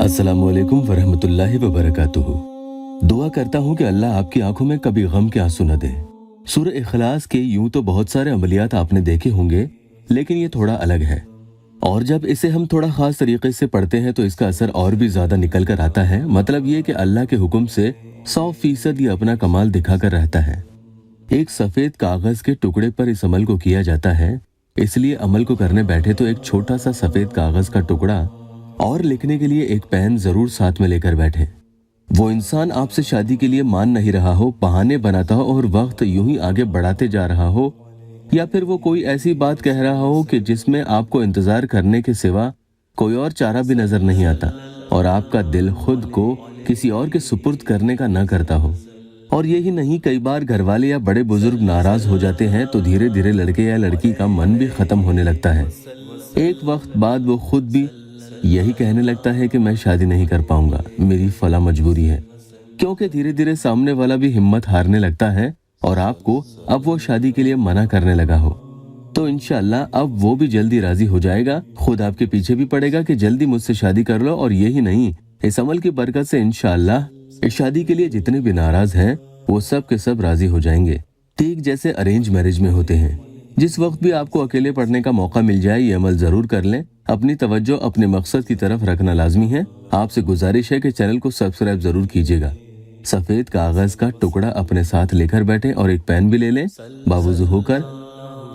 अस्सलामुअलैकुम वरहमतुल्लाहि वबरकातुहू। दुआ करता हूँ कि अल्लाह आपकी आंखों में कभी गम के आंसू न दे। सूरह इखलास के यूं तो बहुत सारे अमलियात आपने देखे होंगे, लेकिन ये थोड़ा अलग है और जब इसे हम थोड़ा खास तरीके से पढ़ते हैं तो इसका असर और भी ज्यादा निकल कर आता है। मतलब ये कि अल्लाह के हुक्म से 100% ये अपना कमाल दिखाकर रहता है। एक सफेद कागज के टुकड़े पर इस अमल को किया जाता है, इसलिए अमल को करने बैठे तो एक छोटा सा सफेद कागज का टुकड़ा और लिखने के लिए एक पेन जरूर साथ में लेकर बैठे। वो इंसान आपसे शादी के लिए मान नहीं रहा हो, बहाने बनाता हो और वक्त यूं ही आगे बढ़ाते जा रहा हो, या फिर वो कोई ऐसी बात कह रहा हो कि जिसमें आपको इंतजार करने के सिवा कोई और चारा भी नजर नहीं आता और आपका दिल खुद को किसी और के सुपुर्द करने का ना करता हो। और यही नहीं, कई बार घर वाले या बड़े बुजुर्ग नाराज हो जाते हैं तो धीरे धीरे लड़के या लड़की का मन भी खत्म होने लगता है। एक वक्त बाद वो खुद भी यही कहने लगता है कि मैं शादी नहीं कर पाऊंगा, मेरी फला मजबूरी है, क्योंकि धीरे धीरे सामने वाला भी हिम्मत हारने लगता है और आपको अब वो शादी के लिए मना करने लगा हो। तो इंशाअल्लाह अब वो भी जल्दी राजी हो जाएगा, खुद आपके पीछे भी पड़ेगा कि जल्दी मुझसे शादी कर लो। और यही नहीं, इस अमल की बरकत से इंशाअल्लाह इस शादी के लिए जितने भी नाराज हैं वो सब के सब राजी हो जाएंगे, ठीक जैसे अरेंज मैरिज में होते हैं। जिस वक्त भी आपको अकेले पढ़ने का मौका मिल जाए ये अमल जरूर कर लें। अपनी तवज्जो अपने मकसद की तरफ रखना लाजमी है। आपसे गुजारिश है कि चैनल को सब्सक्राइब जरूर कीजिएगा। सफेद कागज का टुकड़ा अपने साथ लेकर बैठे और एक पेन भी ले लें। बावुज़ू होकर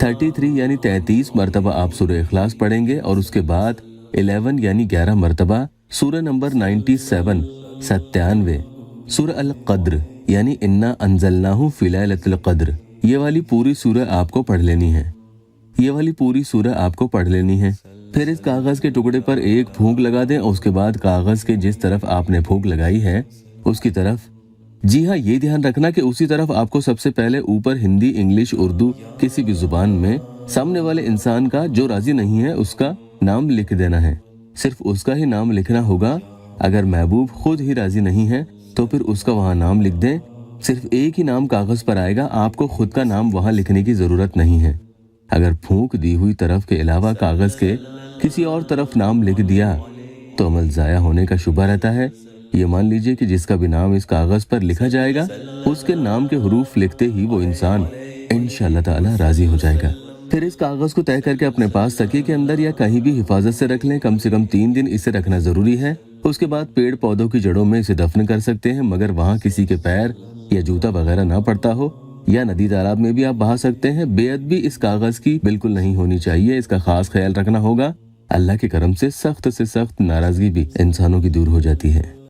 33 यानी 33 मरतबा आप सूरह इखलास पढ़ेंगे और उसके बाद 11 यानी 11 मरतबा सूरह नंबर 97 सूरह अल क़द्र यानी इन्ना अंज़लनाहु फ़ी लैलतिल क़द्र, ये वाली पूरी सूरह आपको पढ़ लेनी है। फिर इस कागज के टुकड़े पर एक फूंक लगा दें और उसके बाद कागज के जिस तरफ आपने फूंक लगाई है उसकी तरफ, जी हाँ, ये ध्यान रखना कि उसी तरफ आपको सबसे पहले ऊपर हिंदी, इंग्लिश, उर्दू किसी भी जुबान में सामने वाले इंसान का जो राजी नहीं है उसका नाम लिख देना है। सिर्फ उसका ही नाम लिखना होगा। अगर महबूब खुद ही राजी नहीं है तो फिर उसका वहाँ नाम लिख दें। सिर्फ एक ही नाम कागज पर आएगा, आपको खुद का नाम वहाँ लिखने की जरूरत नहीं है। अगर फूंक दी हुई तरफ के अलावा कागज के किसी और तरफ नाम लिख दिया तो अमल जाया होने का शुबा रहता है। ये मान लीजिए कि जिसका भी नाम इस कागज पर लिखा जाएगा उसके नाम के हरूफ लिखते ही वो इंसान इंशाअल्लाह ताला राजी हो जाएगा। फिर इस कागज को तय करके अपने पास तकिए के अंदर या कहीं भी हिफाजत से रख लें। कम से कम 3 दिन इसे रखना जरूरी है। उसके बाद पेड़ पौधों की जड़ों में इसे दफन कर सकते हैं, मगर वहाँ किसी के पैर या जूता वगैरह ना पड़ता हो, या नदी तालाब में भी आप बहा सकते हैं। बेअदबी इस कागज की बिल्कुल नहीं होनी चाहिए, इसका खास ख्याल रखना होगा। अल्लाह के करम से सख्त नाराजगी भी इंसानों की दूर हो जाती है।